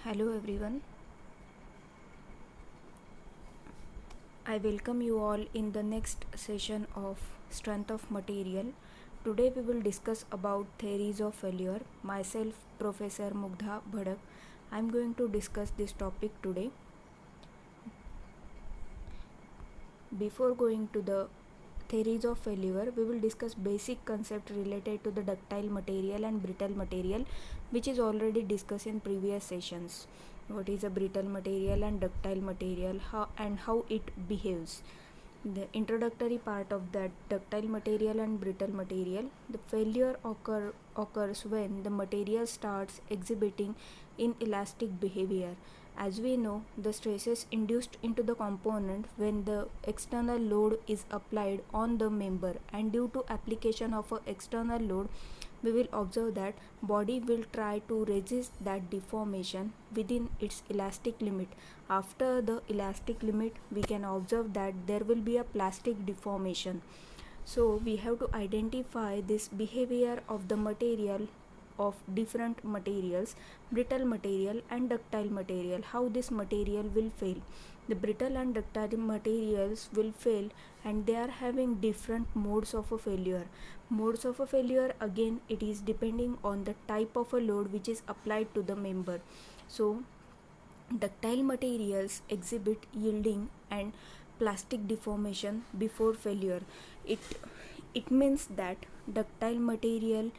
Hello everyone. I welcome you all in the next session of Strength of Material. Today we will discuss about theories of failure. Myself Professor Mugdha Bhadak. I am going to discuss this topic today. Before going to the theories of failure, we will discuss basic concept related to the ductile material and brittle material, which is already discussed in previous sessions. What is a brittle material and ductile material, how it behaves. The introductory part of that ductile material and brittle material. The failure occurs when the material starts exhibiting inelastic behavior. As we know, the stresses induced into the component when the external load is applied on the member, and due to application of an external load, we will observe that body will try to resist that deformation within its elastic limit. After the elastic limit, we can observe that there will be a plastic deformation. So we have to identify this behavior of the material of different materials, brittle material and ductile material, how this material will fail. The brittle and ductile materials will fail, and they are having different modes of a failure. Modes of a failure, again, it is depending on the type of a load which is applied to the member. So ductile materials exhibit yielding and plastic deformation before failure. It means that ductile material,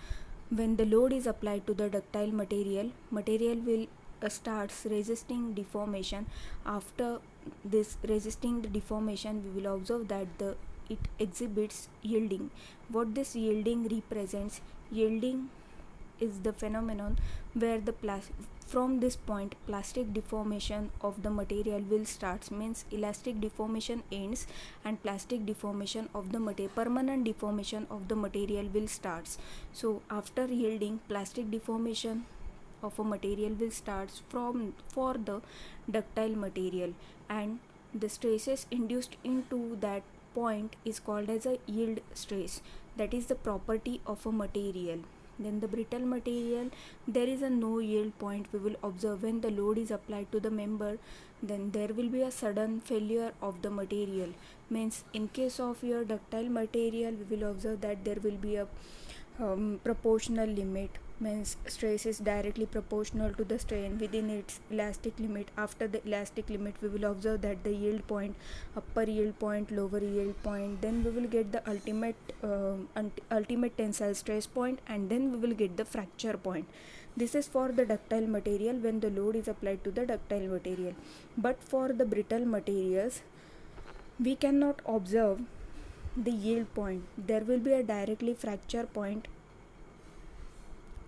when the load is applied to the ductile material will starts resisting deformation. After this resisting the deformation, we will observe that it exhibits yielding. What this yielding represents? Yielding is the phenomenon where from this point plastic deformation of the material will start, means elastic deformation ends and plastic deformation of the permanent deformation of the material will starts. So after yielding, plastic deformation of a material will start for the ductile material, and the stresses induced into that point is called as a yield stress. That is the property of a material. Then the brittle material, there is a no yield point. We will observe when the load is applied to the member, then there will be a sudden failure of the material. Means in case of your ductile material, we will observe that there will be a proportional limit, means stress is directly proportional to the strain within its elastic limit. After the elastic limit, we will observe that the yield point, upper yield point, lower yield point, then we will get the ultimate tensile stress point, and then we will get the fracture point. This is for the ductile material when the load is applied to the ductile material. But for the brittle materials, we cannot observe the yield point. There will be a directly fracture point,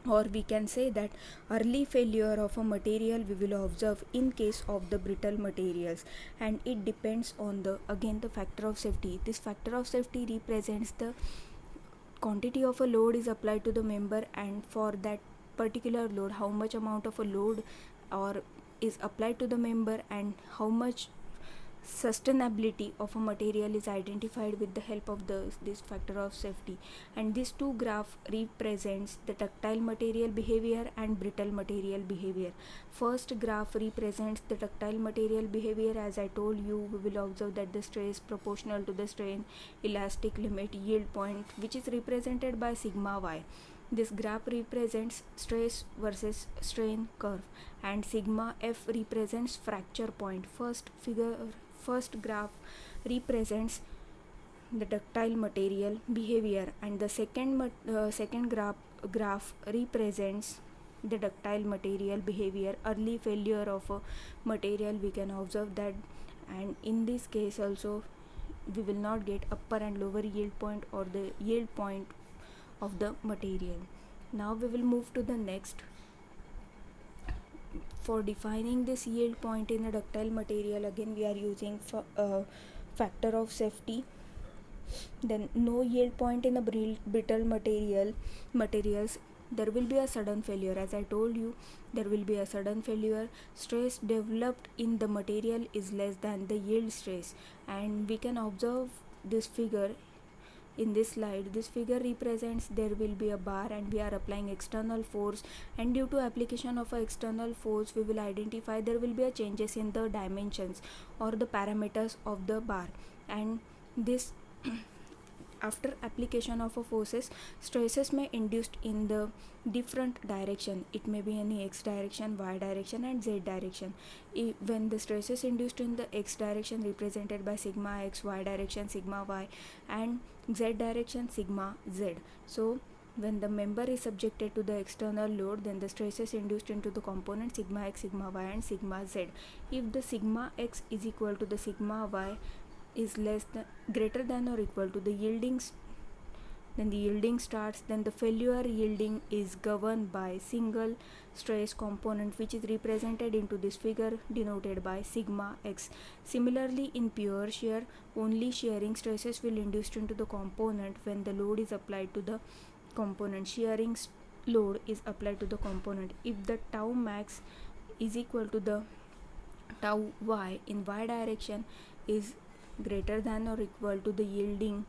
or we can say that early failure of a material we will observe in case of the brittle materials, and it depends on the factor of safety. This factor of safety represents the quantity of a load is applied to the member, and for that particular load, how much amount of a load or is applied to the member, and how much sustainability of a material is identified with the help of this factor of safety. And these two graph represents the ductile material behavior and brittle material behavior. First graph represents the ductile material behavior. As I told you, we will observe that the stress proportional to the strain, elastic limit, yield point, which is represented by sigma y. This graph represents stress versus strain curve, and sigma f represents fracture point. First graph represents the ductile material behavior, and the second graph represents the ductile material behavior, early failure of a material. We can observe that, and in this case also we will not get upper and lower yield point or the yield point of the material. Now we will move to the next. For defining this yield point in a ductile material, again we are using factor of safety. Then no yield point in a brittle materials, there will be a sudden failure. As I told you, there will be a sudden failure. Stress developed in the material is less than the yield stress, and we can observe this figure. in this slide, this figure represents there will be a bar and we are applying external force, and due to application of a external force we will identify there will be a changes in the dimensions or the parameters of the bar. And this after application of a forces, stresses may induced in the different direction. It may be any x direction, y direction and z direction. When the stresses induced in the x direction represented by sigma x, y direction sigma y and z direction sigma z. So when the member is subjected to the external load, then the stresses induced into the component sigma x, sigma y and sigma z. If the sigma x is equal to the sigma y is greater than or equal to the yielding, then the yielding starts. Then the failure yielding is governed by single stress component, which is represented into this figure denoted by sigma x. Similarly, in pure shear, only shearing stresses will induced into the component when the load is applied to the component. Shearing load is applied to the component if the tau max is equal to the tau y in y direction is greater than or equal to the yielding,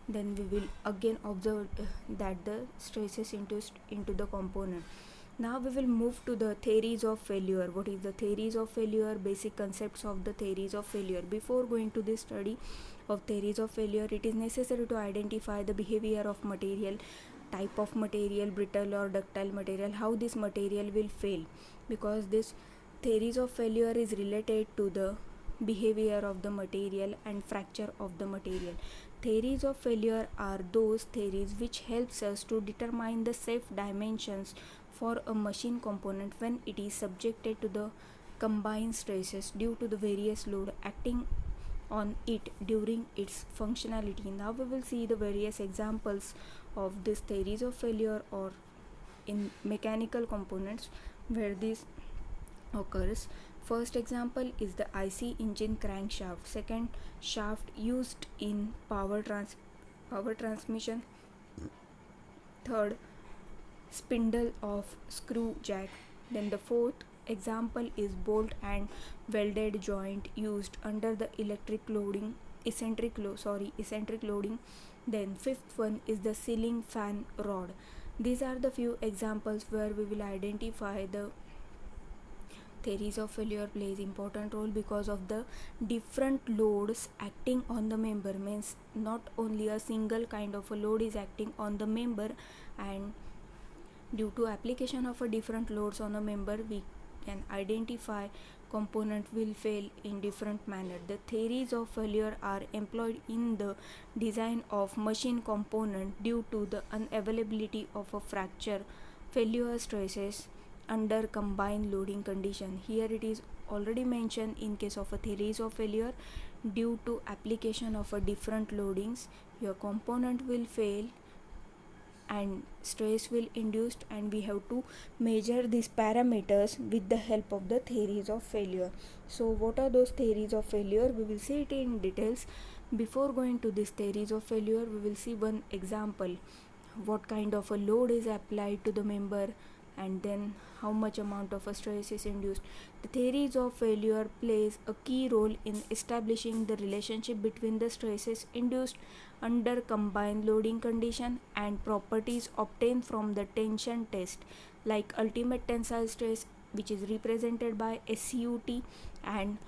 then we will again observe that the stresses induced into the component. Now we will move to the theories of failure. What is the theories of failure? Basic concepts of the theories of failure. Before going to this study of theories of failure, it is necessary to identify the behavior of material, type of material, brittle or ductile material, how this material will fail, because this theories of failure is related to the behavior of the material and fracture of the material. Theories of failure are those theories which helps us to determine the safe dimensions for a machine component when it is subjected to the combined stresses due to the various load acting on it during its functionality. Now we will see the various examples of these theories of failure or in mechanical components where this occurs. First example is the IC engine crankshaft. Second, shaft used in power transmission. Third, spindle of screw jack. Then the fourth example is bolt and welded joint used under the eccentric loading. Then fifth one is the ceiling fan rod. These are the few examples where we will identify the theories of failure plays important role because of the different loads acting on the member. Means not only a single kind of a load is acting on the member, and due to application of a different loads on a member we can identify component will fail in different manner. The theories of failure are employed in the design of machine component due to the unavailability of a fracture failure stresses under combined loading condition. Here it is already mentioned in case of a theories of failure, due to application of a different loadings your component will fail and stress will induced, and we have to measure these parameters with the help of the theories of failure. So what are those theories of failure? We will see it in details. Before going to this theories of failure, we will see one example, what kind of a load is applied to the member and then how much amount of a stress is induced. The theories of failure plays a key role in establishing the relationship between the stresses induced under combined loading condition and properties obtained from the tension test, like ultimate tensile stress, which is represented by SUT, and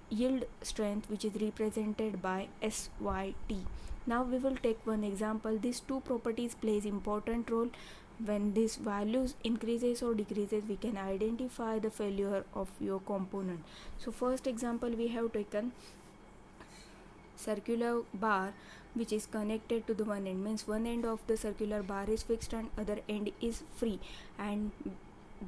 yield strength, which is represented by SYT. Now we will take one example. These two properties plays important role. When these values increases or decreases, we can identify the failure of your component. So first example we have taken circular bar which is connected to the one end. Means one end of the circular bar is fixed and other end is free, and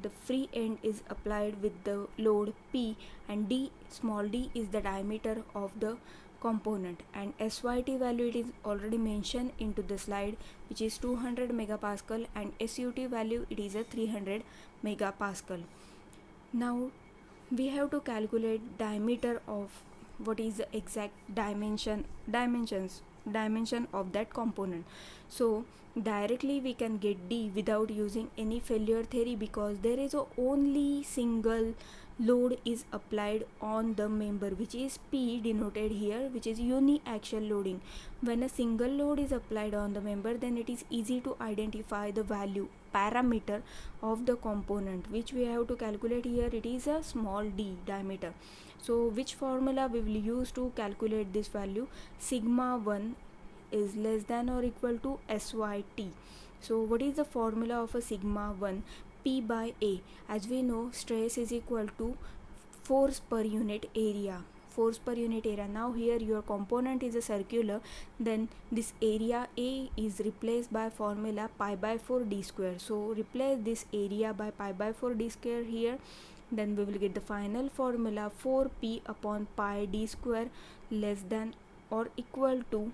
the free end is applied with the load P, and d, small d, is the diameter of the component, and SYT value it is already mentioned into the slide, which is 200 megapascal, and SUT value it is a 300 megapascal. Now we have to calculate diameter of what is the exact dimension of that component. So directly we can get D without using any failure theory, because there is a only single load is applied on the member, which is P denoted here, which is uniaxial loading. When a single load is applied on the member, then it is easy to identify the value parameter of the component, which we have to calculate here. It is a small d diameter. So which formula we will use to calculate this value? Sigma 1 is less than or equal to SYT. So what is the formula of a sigma 1? P by A. As we know, stress is equal to force per unit area. Force per unit area. Now here your component is a circular, then this area A is replaced by formula pi by 4 d square. So replace this area by pi by 4 d square here, then we will get the final formula 4p upon pi d square less than or equal to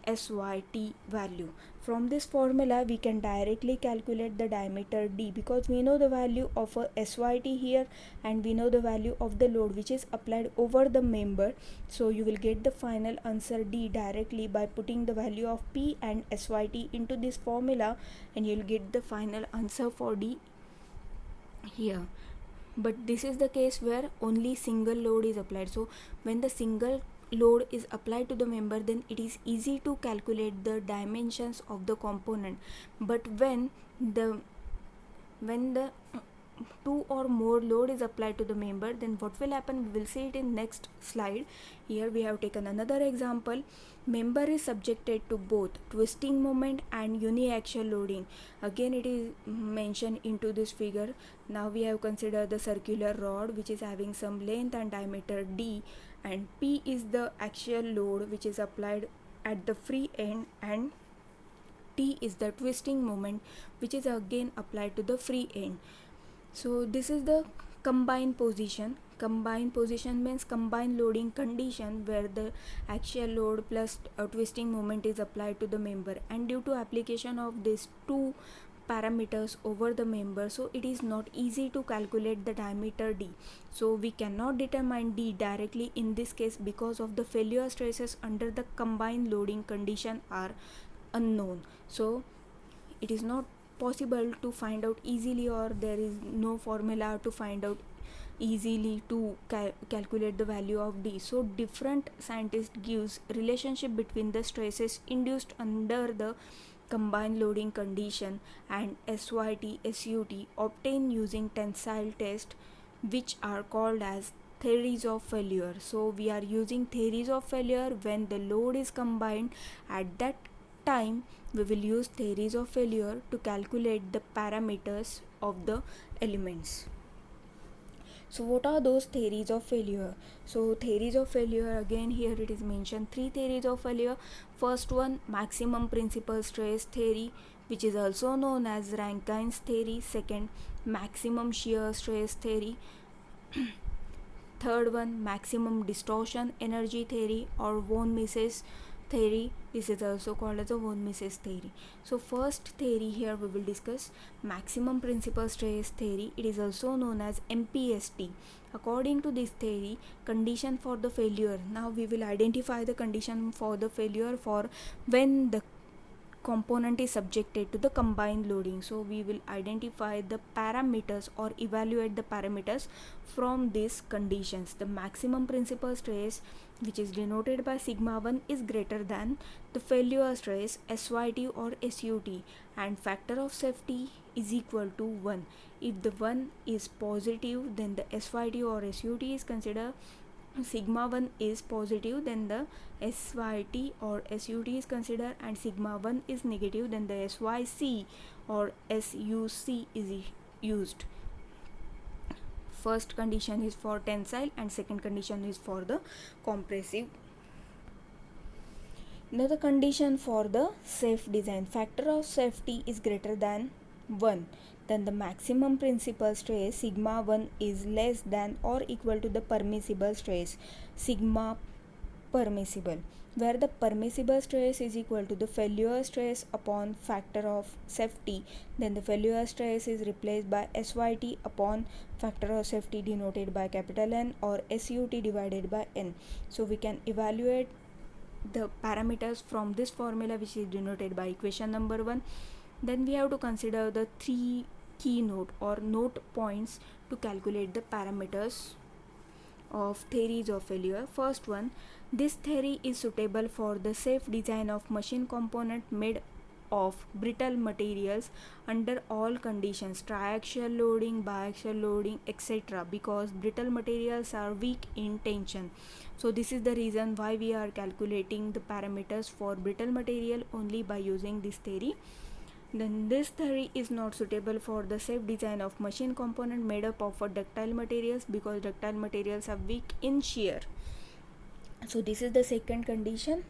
SYT value. From this formula we can directly calculate the diameter d, because we know the value of a SYT here and we know the value of the load which is applied over the member. So you will get the final answer d directly by putting the value of P and SYT into this formula, and you will get the final answer for d here. But this is the case where only single load is applied. So when the single load is applied to the member, then it is easy to calculate the dimensions of the component. But when the two or more load is applied to the member, then what will happen, we will see it in next slide. Here we have taken another example. Member is subjected to both twisting moment and uniaxial loading. Again it is mentioned into this figure. Now we have considered the circular rod which is having some length and diameter d, and P is the axial load which is applied at the free end, and T is the twisting moment which is again applied to the free end. So this is the combined position. Combined position means combined loading condition where the axial load plus a twisting moment is applied to the member, and due to application of these two parameters over the member, so it is not easy to calculate the diameter d. So we cannot determine d directly in this case because of the failure stresses under the combined loading condition are unknown. So it is not possible to find out easily, or there is no formula to find out easily to calculate the value of d. So different scientists gives relationship between the stresses induced under the combined loading condition and SYT, SUT obtained using tensile test, which are called as theories of failure. So we are using theories of failure when the load is combined. At that time we will use theories of failure to calculate the parameters of the elements. So what are those theories of failure? So theories of failure, again here it is mentioned 3 theories of failure. First one, maximum principal stress theory, which is also known as Rankine's theory. Second, maximum shear stress theory. Third one, maximum distortion energy theory or von Mises theory. This is also called as a von Mises theory. So first theory here we will discuss maximum principal stress theory. It is also known as MPST. According to this theory, condition for the failure. Now we will identify the condition for the failure for when the component is subjected to the combined loading. So we will identify the parameters or evaluate the parameters from these conditions. The maximum principal stress, which is denoted by sigma 1, is greater than the failure stress SYT or SUT, and factor of safety is equal to 1. If the 1 is positive, then the SYT or SUT is considered. Sigma 1 is positive, then the SYT or SUT is considered, and sigma 1 is negative, then the SYC or SUC is used. First condition is for tensile and second condition is for the compressive. Now the condition for the safe design, factor of safety is greater than 1, then the maximum principal stress sigma 1 is less than or equal to the permissible stress sigma permissible, where the permissible stress is equal to the failure stress upon factor of safety, then the failure stress is replaced by SYT upon factor of safety denoted by capital N or SUT divided by N. So we can evaluate the parameters from this formula, which is denoted by equation number 1. Then we have to consider the 3 key note or note points to calculate the parameters of theories of failure. First one, this theory is suitable for the safe design of machine component made of brittle materials under all conditions, triaxial loading, biaxial loading, etc., because brittle materials are weak in tension. So this is the reason why we are calculating the parameters for brittle material only by using this theory. Then this theory is not suitable for the safe design of machine component made up of ductile materials, because ductile materials are weak in shear. So this is the second condition.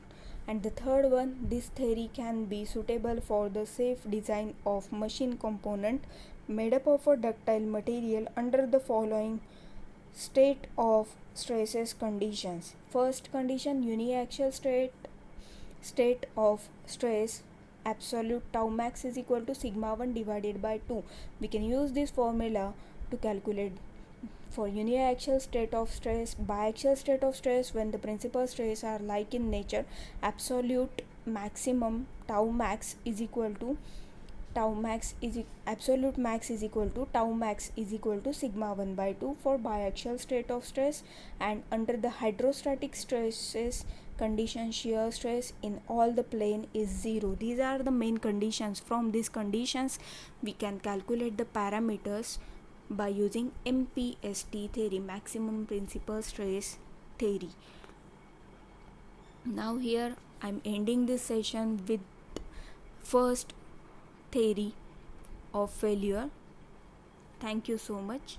And the third one, this theory can be suitable for the safe design of machine component made up of a ductile material under the following state of stresses conditions. First condition, uniaxial state of stress, absolute tau max is equal to sigma 1 divided by 2. We can use this formula to calculate for uniaxial state of stress, biaxial state of stress, when the principal stresses are like in nature, absolute maximum tau max is equal to absolute max is equal to tau max is equal to sigma 1 by 2 for biaxial state of stress. And under the hydrostatic stresses condition, shear stress in all the plane is 0. These are the main conditions. From these conditions we can calculate the parameters by using MPST theory, maximum principal stress theory. Now here I'm ending this session with first theory of failure. Thank you so much.